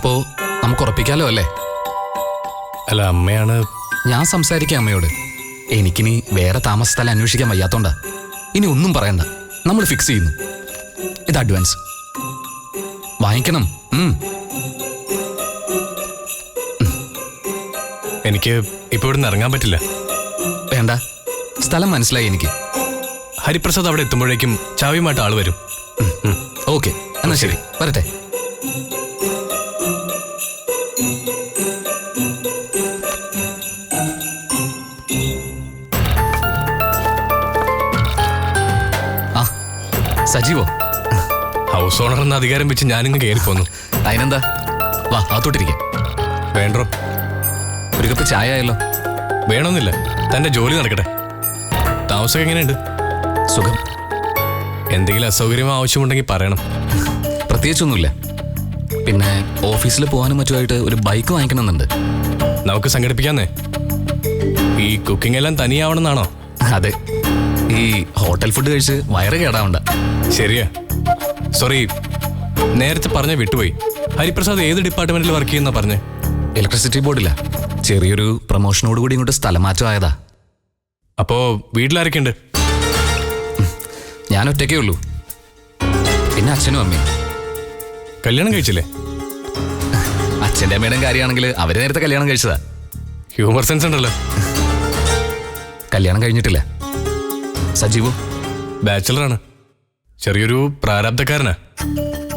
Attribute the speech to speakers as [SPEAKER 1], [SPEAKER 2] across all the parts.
[SPEAKER 1] അപ്പോ നമുക്ക് ഉറപ്പിക്കാലോ അല്ലേ?
[SPEAKER 2] അല്ല, അമ്മയാണ്.
[SPEAKER 1] ഞാൻ സംസാരിക്കാം അമ്മയോട്. എനിക്കിനി വേറെ താമസ സ്ഥലം അന്വേഷിക്കാൻ വയ്യാത്തോണ്ടാ. ഇനി ഒന്നും പറയണ്ട, നമ്മൾ ഫിക്സ് ചെയ്യുന്നു. ഇത് അഡ്വാൻസ് വാങ്ങിക്കണം.
[SPEAKER 2] എനിക്ക് ഇപ്പൊ ഇവിടുന്ന് ഇറങ്ങാൻ പറ്റില്ല.
[SPEAKER 1] വേണ്ട, സ്ഥലം മനസ്സിലായി എനിക്ക്.
[SPEAKER 2] ഹരിപ്രസാദ് അവിടെ എത്തുമ്പോഴേക്കും ചാവിയുമായിട്ട് ആള് വരും.
[SPEAKER 1] ഓക്കെ, എന്നാ ശരി, വരട്ടെ. ആ, സജീവോ?
[SPEAKER 2] ഹൗസ് ഓണർ എന്ന അധികാരം വെച്ച് ഞാനിങ്ങ് കയറിപ്പോന്നു.
[SPEAKER 1] അതിനെന്താ, വാ അകത്തോട്ടിരിക്കാം.
[SPEAKER 2] വേണ്ടോ?
[SPEAKER 1] ഒരു കപ്പ് ചായ ആയല്ലോ.
[SPEAKER 2] വേണമെന്നില്ല, തന്റെ ജോലി നടക്കട്ടെ. താമസം എങ്ങനെയുണ്ട്?
[SPEAKER 1] സുഖം.
[SPEAKER 2] എന്തെങ്കിലും അസൗകര്യം ആവശ്യമുണ്ടെങ്കിൽ പറയണം.
[SPEAKER 1] പ്രത്യേകിച്ചൊന്നുമില്ല. പിന്നെ ഓഫീസിൽ പോകാനും മറ്റുമായിട്ട് ഒരു ബൈക്ക് വാങ്ങിക്കണമെന്നുണ്ട്.
[SPEAKER 2] നമുക്ക് സംഘടിപ്പിക്കാന്നേ. ഈ കുക്കിംഗ് എല്ലാം തനിയാവണമെന്നാണോ?
[SPEAKER 1] അതെ, ഈ ഹോട്ടൽ ഫുഡ് കഴിച്ച് വയറ് കേടാവണ്ട.
[SPEAKER 2] ശരിയാ, സോറി, നേരത്തെ പറഞ്ഞ വിട്ടുപോയി. ഹരിപ്രസാദ് ഏത് ഡിപ്പാർട്ട്മെന്റിൽ വർക്ക് ചെയ്യുന്ന പറഞ്ഞേ?
[SPEAKER 1] ഇലക്ട്രിസിറ്റി ബോർഡില്ല. ചെറിയൊരു പ്രൊമോഷനോടുകൂടി ഇങ്ങോട്ട് സ്ഥലം മാറ്റം ആയതാ.
[SPEAKER 2] അപ്പോ വീട്ടിലാരൊക്കെയുണ്ട്?
[SPEAKER 1] ഞാൻ ഒറ്റയ്ക്കേ ഉള്ളൂ. പിന്നെ അച്ഛനും അമ്മയും.
[SPEAKER 2] കല്യാണം കഴിച്ചില്ലേ?
[SPEAKER 1] അച്ഛൻ്റെ അമ്മയുടെയും കാര്യമാണെങ്കിൽ അവര് നേരത്തെ കല്യാണം കഴിച്ചതാ.
[SPEAKER 2] ഹ്യൂമർ സെൻസ് ഉണ്ടല്ലോ.
[SPEAKER 1] കല്യാണം കഴിഞ്ഞിട്ടില്ല. സജീവോ?
[SPEAKER 2] ബാച്ചിലറാണ്. ചെറിയൊരു പ്രാരാബ്ധക്കാരനാ.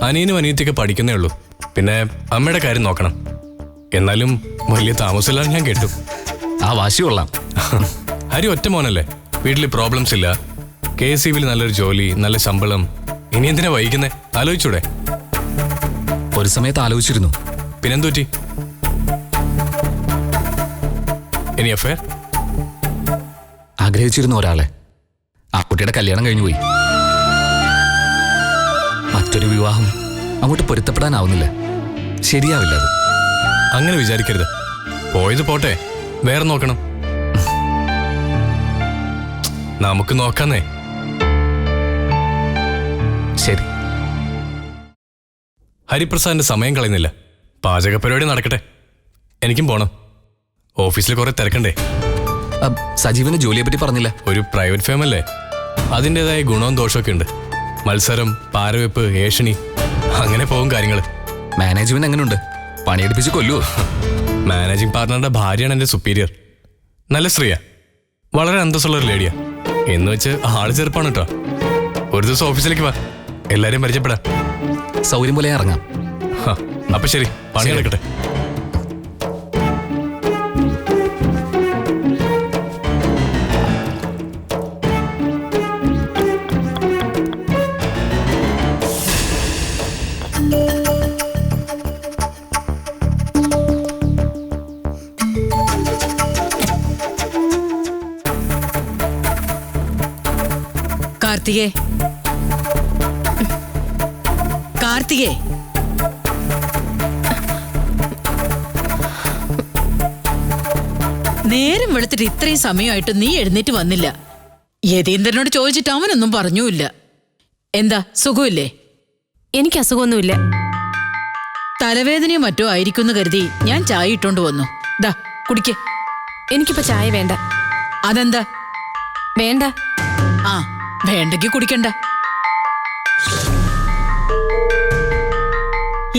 [SPEAKER 2] അനിയനും അനിയത്തിയൊക്കെ പഠിക്കുന്നേ ഉള്ളൂ. പിന്നെ അമ്മയുടെ കാര്യം നോക്കണം. എന്നാലും വലിയ താമസമില്ലാതെ ഞാൻ കേട്ടു.
[SPEAKER 1] ആ വാശി കൊള്ളാം.
[SPEAKER 2] ഹരി ഒറ്റ മോനല്ലേ, വീട്ടിൽ പ്രോബ്ലംസ് ഇല്ല. KSEBിൽ നല്ലൊരു ജോലി, നല്ല ശമ്പളം. ഇനി എന്തിനാ വൈകുന്നേ? ആലോചിച്ചൂടെ?
[SPEAKER 1] ഒരു സമയത്ത് ആലോചിച്ചിരുന്നു.
[SPEAKER 2] പിന്നെന്തൂറ്റി? ഇനി അഫയർ?
[SPEAKER 1] ആഗ്രഹിച്ചിരുന്നു ഒരാളെ. ആ കുട്ടിയുടെ കല്യാണം കഴിഞ്ഞു പോയി. മറ്റൊരു വിവാഹം അങ്ങോട്ട് പൊരുത്തപ്പെടാനാവുന്നില്ല. ശരിയാവില്ല അത്.
[SPEAKER 2] അങ്ങനെ വിചാരിക്കരുത്. പോയത് പോട്ടെ, വേറെ നോക്കണം. നമുക്ക് നോക്കാന്നേ.
[SPEAKER 1] ശരി.
[SPEAKER 2] ഹരിപ്രസാദിന്റെ സമയം കളയുന്നില്ല. പാചക പരിപാടി നടക്കട്ടെ. എനിക്കും പോണം. ഓഫീസിൽ കുറെ തിരക്കണ്ടേ.
[SPEAKER 1] സജീവന് ജോലിയെ പറ്റി പറഞ്ഞില്ല.
[SPEAKER 2] ഒരു പ്രൈവറ്റ് ഫേം അല്ലേ, അതിൻ്റെതായ ഗുണവും ദോഷമൊക്കെ ഉണ്ട്. മത്സരം, പാരവെപ്പ്, ഏഷണി, അങ്ങനെ പോകും കാര്യങ്ങൾ.
[SPEAKER 1] മാനേജ്മെന്റ് എങ്ങനെയുണ്ട്? പണിയെടുപ്പിച്ച് കൊല്ലുവോ?
[SPEAKER 2] മാനേജിംഗ് പാർട്ണറുടെ ഭാര്യയാണ് എൻ്റെ സുപ്പീരിയർ. നല്ല സ്ത്രീയാ, വളരെ അന്തസ്സുള്ള ഒരു ലേഡിയാ. എന്ന് വെച്ച് ആള് ചെറുപ്പാണ് കേട്ടോ. ഒരു ദിവസം ഓഫീസിലേക്ക് വാ, എല്ലാരെയും പരിചയപ്പെടാം.
[SPEAKER 1] സൗകര്യം പോലെ ഇറങ്ങാം.
[SPEAKER 2] അപ്പൊ ശരി, പണി നടക്കട്ടെ.
[SPEAKER 3] കാർത്തികേ, കാർത്തികേ, നേരം വെളുത്തിട്ട് ഇത്രയും സമയമായിട്ട് നീ എഴുന്നേറ്റ് വന്നില്ല. യതീന്ദ്രനോട് ചോദിച്ചിട്ട് അവനൊന്നും പറഞ്ഞൂല്ല. എന്താ, സുഖമില്ലേ?
[SPEAKER 4] എനിക്ക് അസുഖമൊന്നുമില്ല.
[SPEAKER 3] തലവേദനയോ മറ്റോ ആയിരിക്കുമെന്ന് കരുതി ഞാൻ ചായ ഇട്ടോണ്ട് വന്നു. ദാ കുടിക്ക്.
[SPEAKER 4] എനിക്കിപ്പോ ചായ വേണ്ട.
[SPEAKER 3] അതെന്താ
[SPEAKER 4] വേണ്ട?
[SPEAKER 3] ആ, വേണ്ടെങ്കിൽ കുടിക്കണ്ട.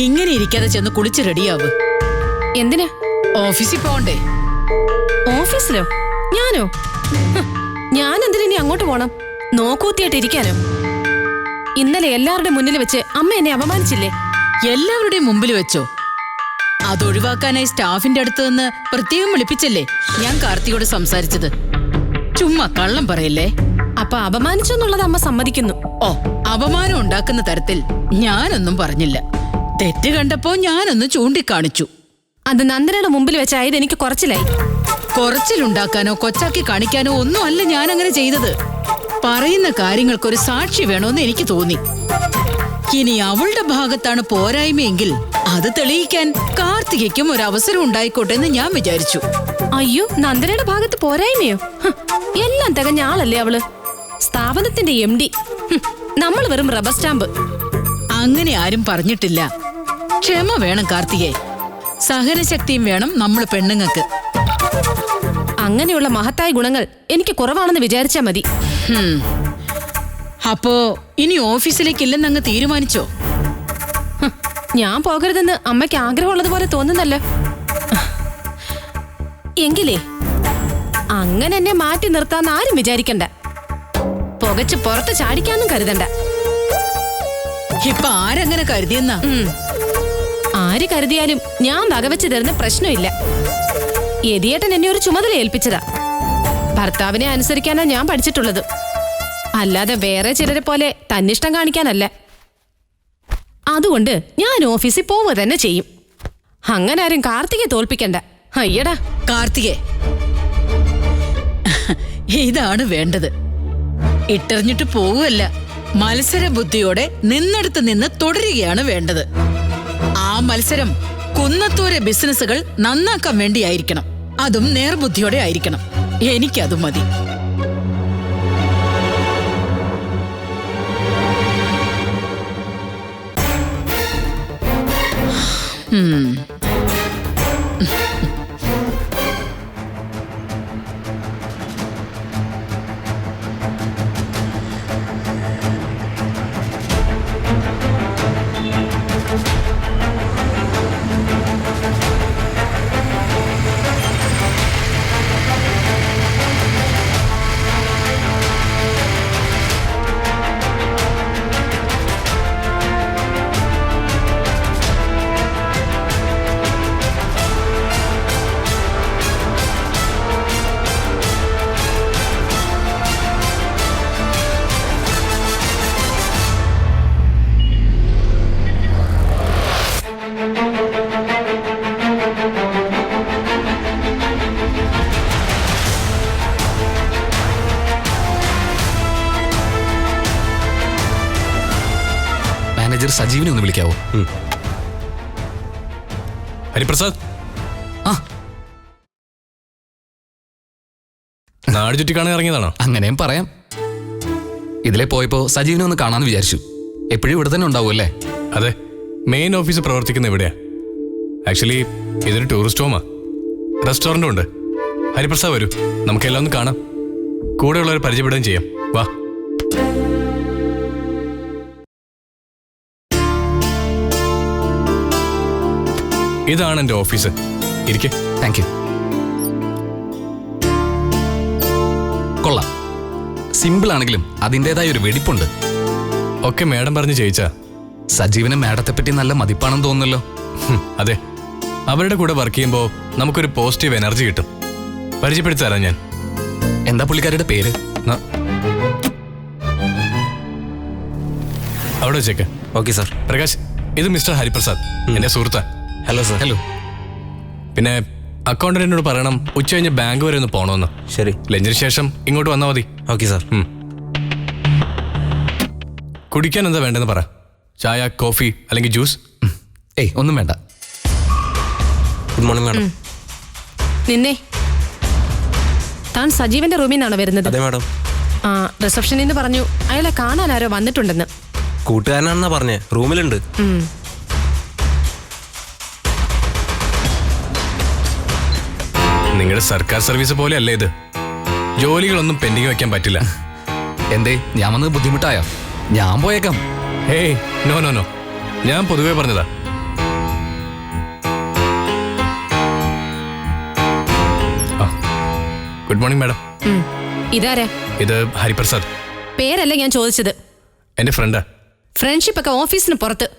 [SPEAKER 3] ഇങ്ങനെ ഇരിക്കാതെ ചെന്ന് കുളിച്ച് റെഡിയാവ്.
[SPEAKER 4] എന്തിനാ?
[SPEAKER 3] ഓഫീസിൽ പോകണ്ടേ?
[SPEAKER 4] ഓഫീസിലോ? ഞാനോ? ഞാൻ എന്തിനാ ഇനി അങ്ങോട്ട് പോണം? നോക്കൂത്തിയായിട്ട് ഇരിക്കാനോ? ഇന്നലെ എല്ലാവരുടെ മുന്നിൽ വെച്ച് അമ്മ എന്നെ അപമാനിച്ചില്ലേ?
[SPEAKER 3] എല്ലാവരുടെയും മുമ്പിൽ വെച്ചോ? അതൊഴിവാക്കാനായി സ്റ്റാഫിന്റെ അടുത്ത് നിന്ന് പ്രത്യേകം വിളിപ്പിച്ചല്ലേ ഞാൻ കാർത്തിയോട് സംസാരിച്ചത്. ചുമ്മാ കള്ളം പറയല്ലേ.
[SPEAKER 4] അപ്പൊ അപമാനിച്ചെന്നുള്ളത് അമ്മ സമ്മതിക്കുന്നു.
[SPEAKER 3] ഓ, അപമാനം ഉണ്ടാക്കുന്ന തരത്തിൽ ഞാനൊന്നും പറഞ്ഞില്ല. തെറ്റ് കണ്ടപ്പോ ഞാനൊന്ന് ചൂണ്ടിക്കാണിച്ചു.
[SPEAKER 4] അത് നന്ദനയുടെ മുമ്പിൽ വെച്ചായത് എനിക്ക് കുറച്ചിലായി.
[SPEAKER 3] കുറച്ചിലുണ്ടാക്കാനോ കൊച്ചാക്കി കാണിക്കാനോ ഒന്നും അല്ല ഞാൻ അങ്ങനെ ചെയ്തത്. പറയുന്ന കാര്യങ്ങൾക്കൊരു സാക്ഷി വേണമെന്ന് എനിക്ക് തോന്നി. ഇനി അവളുടെ ഭാഗത്താണ് പോരായ്മയെങ്കിൽ അത് തെളിയിക്കാൻ കാർത്തികയ്ക്കും ഒരു അവസരം ഉണ്ടായിക്കോട്ടെ എന്ന് ഞാൻ വിചാരിച്ചു.
[SPEAKER 4] അയ്യോ, നന്ദനയുടെ ഭാഗത്ത് പോരായ്മയോ? എല്ലാം തികഞ്ഞ ആളല്ലേ അവള്. സ്ഥാപനത്തിന്റെ MD. നമ്മൾ വെറും റബ്ബർ സ്റ്റാമ്പ്.
[SPEAKER 3] അങ്ങനെ ആരും പറഞ്ഞിട്ടില്ല. ക്ഷമ വേണം കാർത്തികേ, സഹനശക്തിയും വേണം നമ്മൾ പെണ്ണുങ്ങൾക്ക്.
[SPEAKER 4] അങ്ങനെയുള്ള മഹത്തായ ഗുണങ്ങൾ എനിക്ക് കുറവാണെന്ന് വിചാരിച്ചാ മതി.
[SPEAKER 3] അപ്പോ ഇനി ഓഫീസിലേക്ക് ഇല്ലെന്നങ്ങ് തീരുമാനിച്ചോ?
[SPEAKER 4] ഞാൻ പോകരുതെന്ന് അമ്മയ്ക്ക് ആഗ്രഹമുള്ളതുപോലെ തോന്നുന്നല്ലോ. എങ്കിലേ അങ്ങനെ എന്നെ മാറ്റി നിർത്താന്ന് ആരും വിചാരിക്കണ്ട. പുകച്ച് പുറത്ത് ചാടിക്കാന്നും കരുതണ്ട.
[SPEAKER 3] ഇപ്പൊ ആരങ്ങനെ കരുതിയെന്നാ?
[SPEAKER 4] ആര് കരുതിയാലും ഞാൻ വകവെച്ച് തരുന്ന പ്രശ്നമില്ല. യതിയേട്ടൻ എന്നെ ഒരു ചുമതല ഏൽപ്പിച്ചതാ. ഭർത്താവിനെ അനുസരിക്കാനാ ഞാൻ പഠിച്ചിട്ടുള്ളത്, അല്ലാതെ വേറെ ചിലരെ പോലെ തന്നിഷ്ടം കാണിക്കാനല്ല. അതുകൊണ്ട് ഞാൻ ഓഫീസിൽ പോവുക തന്നെ ചെയ്യും. അങ്ങനെ ആരും കാർത്തികയെ തോൽപ്പിക്കണ്ട. അയ്യടാ
[SPEAKER 3] കാർത്തികേ, ഇതാണ് വേണ്ടത്. ഇട്ടെറിഞ്ഞിട്ട് പോവുകയല്ല, മത്സര ബുദ്ധിയോടെ നിന്നെടുത്ത് നിന്ന് തുടരുകയാണ് വേണ്ടത്. ആ മത്സരം കുന്നത്തൂരെ ബിസിനസ്സുകൾ നന്നാക്കാൻ വേണ്ടിയായിരിക്കണം. അതും നേർബുദ്ധിയോടെ ആയിരിക്കണം. എനിക്കത് മതി.
[SPEAKER 1] മാനേജർ സജീവിനെ ഒന്ന് വിളിക്കാവോ?
[SPEAKER 2] ഹരിപ്രസാദ്,
[SPEAKER 1] ആ
[SPEAKER 2] നാട് ചുറ്റിക്കാണാൻ ഇറങ്ങിയതാണോ?
[SPEAKER 1] അങ്ങനെയും പറയാം. ഇതിലെ പോയപ്പോ സജീവിനെ ഒന്ന് കാണാന്ന് വിചാരിച്ചു. എപ്പോഴും ഇവിടെ തന്നെ ഉണ്ടാവുമല്ലേ?
[SPEAKER 2] അതെ, മെയിൻ ഓഫീസ് പ്രവർത്തിക്കുന്ന ഇവിടെയാ. ആക്ച്വലി ഇതൊരു ടൂറിസ്റ്റ് ഹോമാ, റെസ്റ്റോറൻറ്റും ഉണ്ട്. ഹരിപ്രസാദ് വരൂ, നമുക്കെല്ലാം ഒന്ന് കാണാം, കൂടെയുള്ളവരെ പരിചയപ്പെടുകയും ചെയ്യാം. വാ. ഇതാണ് എൻ്റെ ഓഫീസ്. ഇരിക്കെ.
[SPEAKER 1] Thank you. കൊള്ളാം. സിമ്പിൾ ആണെങ്കിലും അതിൻ്റെതായ ഒരു വെടിപ്പുണ്ട്.
[SPEAKER 2] ഒക്കെ മേഡം പറഞ്ഞ് ചെയ്യിച്ചാ.
[SPEAKER 1] സജീവിന് മേഡത്തെ പറ്റി നല്ല മതിപ്പാണെന്ന് തോന്നുന്നല്ലോ.
[SPEAKER 2] അതെ, അവരുടെ കൂടെ വർക്ക് ചെയ്യുമ്പോൾ നമുക്കൊരു പോസിറ്റീവ് എനർജി കിട്ടും. പരിചയപ്പെടുത്തി തരാം ഞാൻ.
[SPEAKER 1] എന്താ പുള്ളിക്കാരുടെ പേര്?
[SPEAKER 2] അവിടെ വെച്ചേക്ക്.
[SPEAKER 5] Okay sir.
[SPEAKER 2] പ്രകാശ്, ഇത് മിസ്റ്റർ ഹരിപ്രസാദ്, എൻ്റെ സുഹൃത്താ.
[SPEAKER 5] Hello sir.
[SPEAKER 1] ഹലോ.
[SPEAKER 2] പിന്നെ അക്കൗണ്ടന്റിനോട് പറയണം ഉച്ച കഴിഞ്ഞ് ബാങ്ക് വരെ ഒന്ന് പോകണമെന്ന്.
[SPEAKER 5] ശരി.
[SPEAKER 2] ലഞ്ചിന് ശേഷം ഇങ്ങോട്ട് വന്നാൽ മതി.
[SPEAKER 5] Okay sir.
[SPEAKER 2] കുടിക്കാൻ എന്താ വേണ്ടെന്ന് പറ. ചായ, കോഫി അല്ലെങ്കിൽ ജ്യൂസ്?
[SPEAKER 1] ഏയ് ഒന്നും വേണ്ട.
[SPEAKER 5] Good morning madam.
[SPEAKER 4] നിന്നെ താൻ സജീവന്റെ റൂമിൽ നിന്നാണ് വരുന്നത്?
[SPEAKER 5] അതെ മാഡം.
[SPEAKER 4] ആ, റിസപ്ഷനിൽ നിന്ന് പറഞ്ഞു അയാളെ കാണാൻ ആരോ വന്നിട്ടുണ്ടെന്ന്.
[SPEAKER 5] കൂട്ടുകാരനാണെന്നാ പറഞ്ഞേ, റൂമിലുണ്ട്.
[SPEAKER 2] നിങ്ങളുടെ സർക്കാർ സർവീസ് പോലെ അല്ലേ ഇത്? ജോലികളൊന്നും പെൻഡിങ് വെക്കാൻ പറ്റില്ല.
[SPEAKER 1] എന്തേ, ഞാൻ വന്നത് ബുദ്ധിമുട്ടായോ? ഞാൻ പോയേക്കാം.
[SPEAKER 2] ഹേയ്, നോ നോ നോ, ഞാൻ പൊതുവേ പറഞ്ഞതാ. Good morning madam.
[SPEAKER 4] ഇതാരാ?
[SPEAKER 2] ഇത് ഹരിപ്രസാദ്.
[SPEAKER 4] പേരല്ല ഞാൻ ചോദിച്ചത്.
[SPEAKER 2] എൻ്റെ ഫ്രണ്ടാ.
[SPEAKER 4] ഫ്രണ്ട്ഷിപ്പ് ഒക്കെ ഓഫീസിന് പുറത്ത്.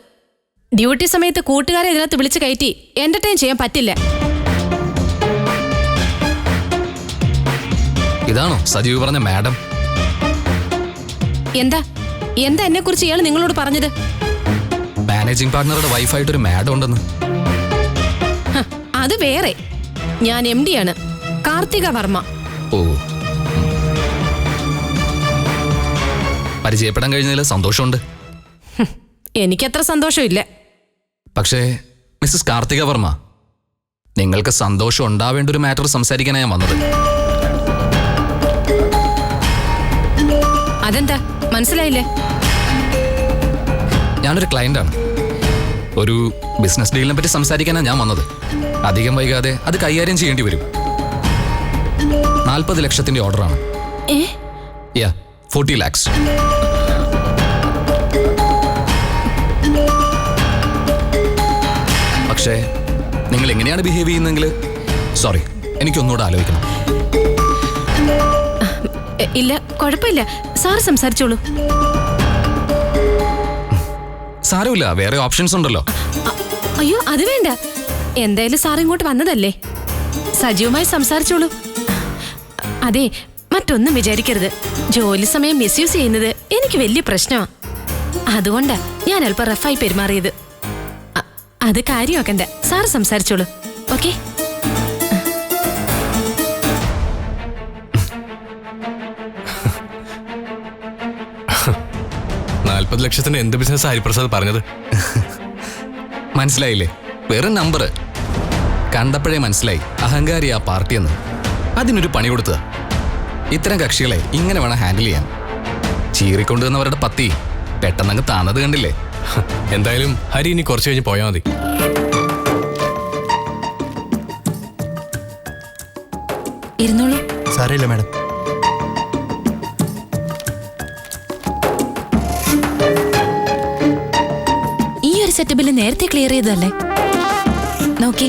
[SPEAKER 4] ഡ്യൂട്ടി സമയത്ത് കൂട്ടുകാരെ ഇതിനകത്ത് വിളിച്ച് കയറ്റി എന്റർടൈൻ ചെയ്യാൻ പറ്റില്ല.
[SPEAKER 1] ഇതാണോ സജീവ് പറഞ്ഞ മാഡം?
[SPEAKER 4] എന്താ എന്താ എന്നെ കുറിച്ച് ഇയാൾ നിങ്ങളോട് പറഞ്ഞത്?
[SPEAKER 1] മാനേജിംഗ് പാർട്ണറുടെ വൈഫായിട്ടൊരു മാഡം ഉണ്ടെന്ന്.
[SPEAKER 4] അത് വേറെ. ഞാൻ MD ആണ്, കാർത്തിക വർമ്മ.
[SPEAKER 1] ഓ, പരിചയപ്പെടാൻ കഴിഞ്ഞതിൽ സന്തോഷമുണ്ട്.
[SPEAKER 4] എനിക്കത്ര സന്തോഷമില്ല.
[SPEAKER 1] പക്ഷേ മിസ്സസ് കാർത്തിക വർമ്മ, നിങ്ങൾക്ക് സന്തോഷം ഉണ്ടാവേണ്ട ഒരു മാറ്റർ സംസാരിക്കാനാണ് ഞാൻ വന്നത്.
[SPEAKER 4] അതെന്താ മനസ്സിലായില്ലേ?
[SPEAKER 1] ഞാനൊരു ക്ലയന്റാണ്. ഒരു ബിസിനസ് ഡീലിനെ പറ്റി സംസാരിക്കാനാണ് ഞാൻ വന്നത്. അധികം വൈകാതെ അത് കൈകാര്യം ചെയ്യേണ്ടി വരും. 40 ലക്ഷത്തിന്റെ ഓർഡറാണ്.
[SPEAKER 4] ഏ
[SPEAKER 1] 40 lakhs. പക്ഷേ നിങ്ങൾ എങ്ങനെയാണ് ബിഹേവ് ചെയ്യുന്നതെങ്കിൽ സോറി, എനിക്കൊന്നുകൂടെ ആലോചിക്കണം.
[SPEAKER 4] ഇല്ല, കുഴപ്പമില്ല. സാറ് സംസാരിച്ചോളൂ.
[SPEAKER 1] സാരമില്ല, വേറെ ഓപ്ഷൻസ് ഉണ്ടല്ലോ.
[SPEAKER 4] അയ്യോ, അത് വേണ്ട. എന്തായാലും സാർ ഇങ്ങോട്ട് വന്നതല്ലേ, സജീവമായി സംസാരിച്ചോളൂ. അതെ, മറ്റൊന്നും വിചാരിക്കരുത്. ജോലി സമയം മിസ്യൂസ് ചെയ്യുന്നത് എനിക്ക് വലിയ പ്രശ്നമാണ്. അതുകൊണ്ടാ ഞാൻ അല്പം റഫായി പെരുമാറിയത്. അത് കാര്യമാക്കണ്ട, സാർ സംസാരിച്ചോളൂ. ഓക്കെ?
[SPEAKER 2] 40 ലക്ഷത്തിന്റെ എന്ത് ബിസിനസ് ഹരിപ്രസാദ് പറഞ്ഞത്?
[SPEAKER 1] മനസ്സിലായില്ലേ? വെറും നമ്പർ കണ്ടപ്പോഴേ മനസ്സിലായി അഹങ്കാരി ആ പാർട്ടിയെന്ന്. അതിനൊരു പണി കൊടുത്തത്. ഇത്തരം കക്ഷികളെ ഇങ്ങനെ വേണം ഹാൻഡിൽ ചെയ്യാൻ. ചീറിക്കൊണ്ടുവന്നവരുടെ പത്തി പെട്ടെന്നങ്ങ് താന്നത് കണ്ടില്ലേ?
[SPEAKER 2] എന്തായാലും ഹരി ഇനി കുറച്ച് കഴിഞ്ഞ് പോയാൽ മതി.
[SPEAKER 4] ഇരുന്നോളൂ.
[SPEAKER 6] സാരമില്ല മാഡം.
[SPEAKER 4] ഈ ഒരു സെറ്റപ്പിൽ നേരത്തെ ക്ലിയർ ചെയ്തതല്ലേ? നോക്കി.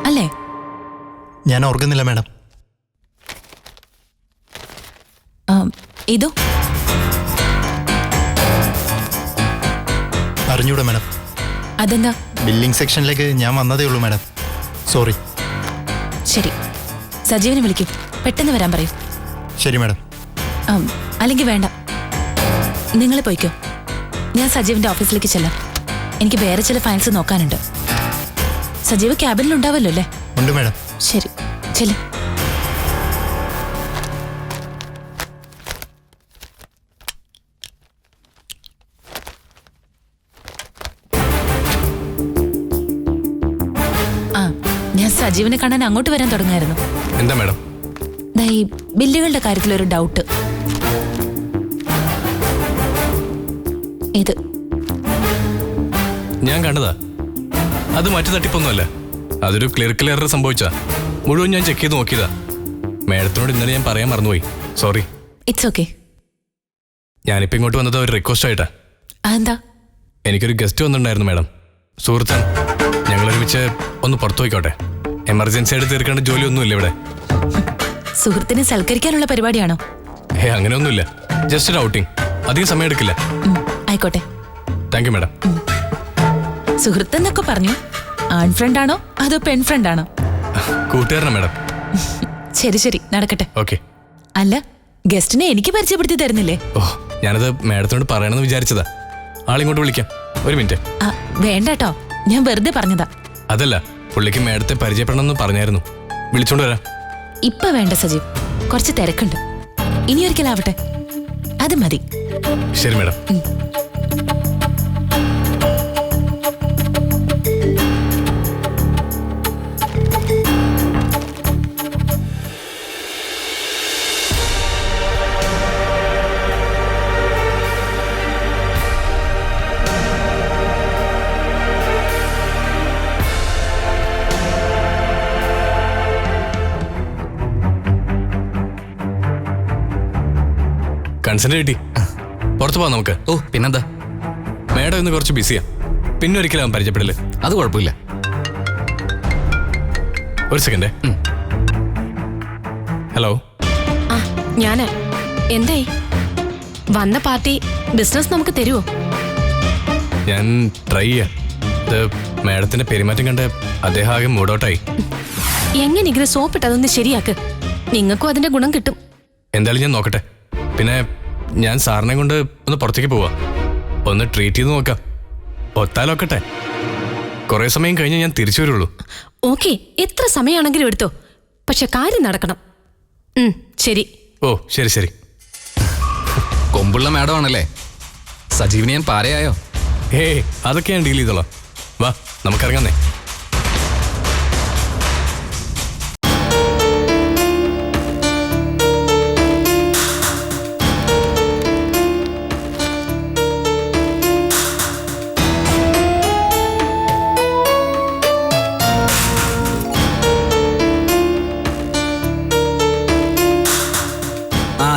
[SPEAKER 4] അല്ലേ?
[SPEAKER 6] ഞാൻ ഓർക്കുന്നില്ല മാഡം.
[SPEAKER 4] ഇതോ?
[SPEAKER 6] അറിഞ്ഞൂടാ മാഡം.
[SPEAKER 4] അതെന്താ?
[SPEAKER 6] ബില്ലിംഗ് സെക്ഷനിലേക്ക് ഞാൻ വന്നതേ ഉള്ളൂ മാഡം. സോറി.
[SPEAKER 4] ശരി, സജീവനെ വിളിക്കും. പെട്ടെന്ന് വരാൻ പറയൂ.
[SPEAKER 6] ശരി മാഡം.
[SPEAKER 4] അല്ലെങ്കിൽ വേണ്ട, നിങ്ങൾ പോയിക്കോ. ഞാൻ സജീവിന്റെ ഓഫീസിലേക്ക് ചെല്ലാം. എനിക്ക് വേറെ ചില ഫയൽസ് നോക്കാനുണ്ട്. സജീവ് ക്യാബിനിൽ ഉണ്ടാവല്ലോ അല്ലേ?
[SPEAKER 6] ഉണ്ട് മാഡം.
[SPEAKER 4] ശരി, ചെല്ലും. ഞാൻ സജീവിനെ കാണാൻ അങ്ങോട്ട് വരാൻ തുടങ്ങായിരുന്നു.
[SPEAKER 2] എന്താ മാഡം?
[SPEAKER 4] ഈ ബില്ലുകളുടെ കാര്യത്തിൽ ഒരു ഡൗട്ട്. ഇത്
[SPEAKER 2] ഞാൻ കണ്ടതാ. അത് മറ്റു തട്ടിപ്പൊന്നുമല്ല. അതൊരു ക്ലറിക്കൽ എറർ സംഭവിച്ചാ. മുഴുവൻ ഞാൻ ചെക്ക് ചെയ്ത് നോക്കിയതാ. മാഡത്തിനോട് ഇന്നലെ ഞാൻ പറയാൻ മറന്നുപോയി. സോറി.
[SPEAKER 4] It's okay.
[SPEAKER 2] ഞാനിപ്പോൾ ഇങ്ങോട്ട് വന്നത് ഒരു റിക്വസ്റ്റ് ആയിട്ടാ.
[SPEAKER 4] അതെന്താ?
[SPEAKER 2] എനിക്കൊരു ഗസ്റ്റ് വന്നിട്ടുണ്ടായിരുന്നു മാഡം. സുഹൃത്താണ്. ഞങ്ങളൊരുമിച്ച് ഒന്ന് പുറത്തു പോയിക്കോട്ടെ. എമർജൻസി ആയിട്ട് തീർക്കേണ്ട ജോലിയൊന്നുമില്ല ഇവിടെ.
[SPEAKER 4] സുഹൃത്തിനെ സൽക്കരിക്കാനുള്ള പരിപാടിയാണോ?
[SPEAKER 2] അങ്ങനെയൊന്നുമില്ല. ജസ്റ്റ് ഒരു ഔട്ടിങ്. അധികം സമയം എടുക്കില്ല.
[SPEAKER 4] ആയിക്കോട്ടെ.
[SPEAKER 2] Thank you madam.
[SPEAKER 4] സുഹൃത്തെന്നൊക്കെ പറഞ്ഞു. ആൺ ഫ്രണ്ട് ആണോ അതോ പെൺ ഫ്രണ്ട് ആണോ?
[SPEAKER 2] കൂട്ടുകാരനാ മാഡം.
[SPEAKER 4] ശരി ശരി, നടക്കട്ടെ.
[SPEAKER 2] ഓക്കെ.
[SPEAKER 4] അല്ല, ഗസ്റ്റിനെ എനിക്ക് പരിചയപ്പെടുത്തി തരുന്നില്ലേ?
[SPEAKER 2] ഓ, ഞാനത് മാഡത്തിനോട് പറയണമെന്ന് വിചാരിച്ചതാ. ആളിങ്ങോട്ട് വിളിക്കാം. ഒരു മിനിറ്റ്.
[SPEAKER 4] വേണ്ട കേട്ടോ, ഞാൻ വെറുതെ പറഞ്ഞതാ.
[SPEAKER 2] അതല്ല, പുള്ളിക്ക് മാഡത്തെ പരിചയപ്പെടണമെന്ന് പറഞ്ഞായിരുന്നു. വിളിച്ചോണ്ട് വരാം.
[SPEAKER 4] ഇപ്പൊ വേണ്ട സജീവ്, കുറച്ച് തിരക്കുണ്ട്. ഇനിയൊരിക്കലാവട്ടെ. അത് മതി.
[SPEAKER 2] ശരി മാഡം. കൺസെന്റ് കിട്ടി. പുറത്തു പോവാം നമുക്ക്.
[SPEAKER 1] ഓ പിന്നെന്താ,
[SPEAKER 2] മാഡം ഇന്ന് കുറച്ച് ബിസിയാ. പിന്നെ ഒരിക്കലും പരിചയപ്പെടല്.
[SPEAKER 1] അത് കുഴപ്പമില്ല.
[SPEAKER 2] ഒരു സെക്കൻഡേ. ഹലോ.
[SPEAKER 4] ഞാന് എന്തായി? വന്ന പാർട്ടി ബിസിനസ് നമുക്ക് തരുമോ?
[SPEAKER 2] ഞാൻ ട്രൈ ചെയ്യാം. ഇത് മാഡത്തിന്റെ പെരുമാറ്റം കണ്ട് അദ്ദേഹം ആകെ മൂഡൌട്ടായി.
[SPEAKER 4] എങ്ങനെയെങ്കിലും സോപ്പിട്ട് അതൊന്ന് ശരിയാക്ക്. നിങ്ങൾക്കും അതിന്റെ ഗുണം കിട്ടും.
[SPEAKER 2] എന്തായാലും ഞാൻ നോക്കട്ടെ. പിന്നെ ഞാൻ സാറിനെ കൊണ്ട് ഒന്ന് പുറത്തേക്ക് പോവാ. ഒന്ന് ട്രീറ്റ് ചെയ്ത് നോക്കാം. ഒത്താലൊക്കട്ടെ. കുറെ സമയം കഴിഞ്ഞ് ഞാൻ തിരിച്ചു വരുള്ളൂ.
[SPEAKER 4] ഓക്കെ, എത്ര സമയമാണെങ്കിലും എടുത്തോ. പക്ഷെ കാര്യം നടക്കണം. ശരി.
[SPEAKER 2] ഓ ശരി ശരി.
[SPEAKER 1] കൊമ്പുള്ള മാഡം ആണല്ലേ. സജീവിന് ഞാൻ പാരയായോ?
[SPEAKER 2] അതൊക്കെ ഞാൻ ഡീൽ ചെയ്തോളാം. വാ, നമുക്കിറങ്ങാന്നേ.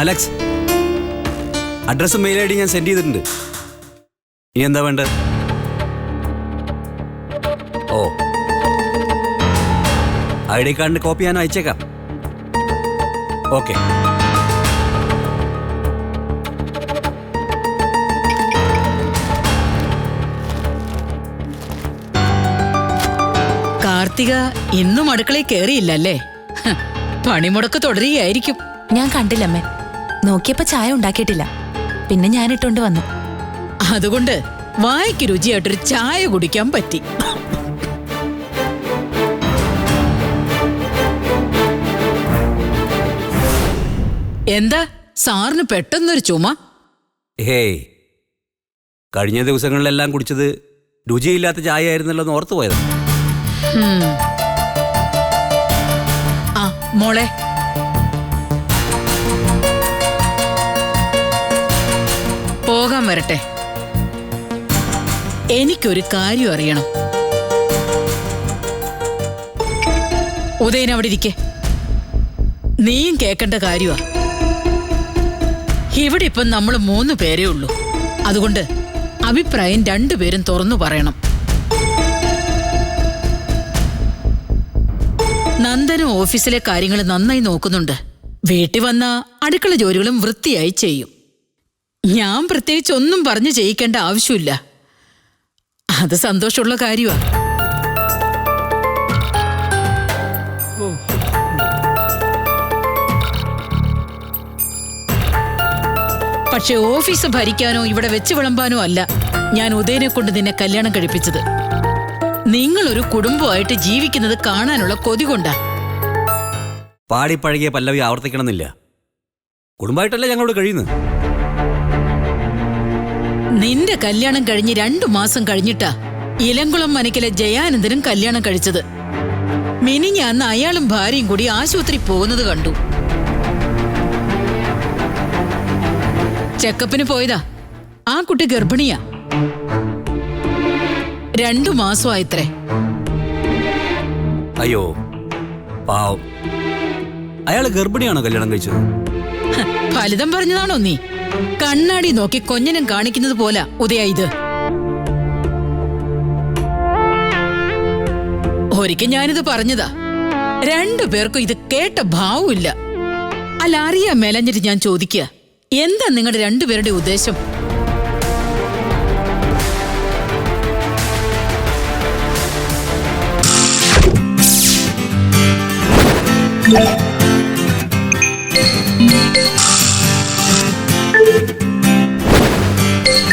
[SPEAKER 7] അലക്സ്, അഡ്രസ്സും മെയിൽ ഐ ഡി ഞാൻ സെൻഡ് ചെയ്തിട്ടുണ്ട്. ഇനി എന്താ വേണ്ടത്? ഓ, ഐ ഡി കാർഡിന്റെ കോപ്പി ഞാൻ അയച്ചേക്കാം. ഓക്കെ.
[SPEAKER 3] കാർത്തിക ഇന്നും അടുക്കളയിൽ കേറിയില്ലല്ലേ? പണിമുടക്ക് തുടരുകയായിരിക്കും.
[SPEAKER 8] ഞാൻ കണ്ടില്ലമ്മേ. നോക്കിയപ്പോ ചായ ഉണ്ടാക്കിയിട്ടില്ല. പിന്നെ ഞാൻ ഇട്ടോണ്ട് വന്നു.
[SPEAKER 3] അതുകൊണ്ട് വായ്ക്ക് രുചിയായിട്ടൊരു ചായ കുടിക്കാൻ പറ്റി. എന്താ സാറിന് പെട്ടെന്നൊരു ചുമ?
[SPEAKER 7] ഹേയ്, കഴിഞ്ഞ ദിവസങ്ങളിലെല്ലാം കുടിച്ചത് രുചിയില്ലാത്ത ചായ ആയിരുന്നല്ലോ എന്ന് ഓർത്തു പോയത്.
[SPEAKER 3] ആ മോളെ, പോകാൻ വരട്ടെ. എനിക്കൊരു കാര്യം അറിയണം. ഉദയൻ അവിടെ ഇരിക്കെ. നീയും കേൾക്കേണ്ട കാര്യമാ. ഇവിടെ ഇപ്പം നമ്മൾ 3 പേരേ ഉള്ളൂ. അതുകൊണ്ട് അഭിപ്രായം 2 പേരും തുറന്നു പറയണം. നന്ദനും ഓഫീസിലെ കാര്യങ്ങൾ നന്നായി നോക്കുന്നുണ്ട്. വീട്ടിൽ വന്ന അടുക്കള ജോലികളും വൃത്തിയായി ചെയ്യും. ഞാൻ പ്രത്യേകിച്ച് ഒന്നും പറഞ്ഞു ചെയ്യിക്കേണ്ട ആവശ്യമില്ല. അത് സന്തോഷമുള്ള കാര്യമാ. പക്ഷെ ഓഫീസ് ഭരിക്കാനോ ഇവിടെ വെച്ച് വിളമ്പാനോ അല്ല ഞാൻ ഉദയനെ കൊണ്ട് നിന്നെ കല്യാണം കഴിപ്പിച്ചത്. നിങ്ങളൊരു കുടുംബമായിട്ട് ജീവിക്കുന്നത് കാണാനുള്ള കൊതി കൊണ്ടാ.
[SPEAKER 7] പാടിപ്പഴകിയ പല്ലവി ആവർത്തിക്കണമെന്നില്ല. കുടുംബമായിട്ടല്ലേ ഞങ്ങളോട് കഴിയുന്നത്.
[SPEAKER 3] നിന്റെ കല്യാണം കഴിഞ്ഞ് 2 മാസം കഴിഞ്ഞിട്ടാ ഇലങ്കുളം മനക്കിലെ ജയാനന്ദനും കല്യാണം കഴിച്ചത്. മിനിഞ്ഞാന്ന് അയാളും ഭാര്യയും കൂടി ആശുപത്രി പോകുന്നത് കണ്ടു. ചെക്കപ്പിന് പോയതാ. ആ കുട്ടി ഗർഭിണിയാ. 2 മാസമായിത്രേ.
[SPEAKER 7] അയ്യോ പാവം. അയാള് ഗർഭിണിയാണോ കല്യാണം കഴിച്ചത്?
[SPEAKER 3] ഫലിതം പറഞ്ഞതാണോ നീ? കണ്ണാടി നോക്കി കൊഞ്ഞനം കാണിക്കുന്നത് പോലാ ഉദയ ഇത്. ഒരിക്കൽ ഞാനിത് പറഞ്ഞതാ. 2 പേർക്കും ഇത് കേട്ട ഭാവമില്ല. അല്ല, അറിയാൻ മേലഞ്ഞിട്ട് ഞാൻ ചോദിക്കുക, എന്താ നിങ്ങളുടെ 2 പേരുടെ ഉദ്ദേശം?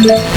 [SPEAKER 9] Yeah.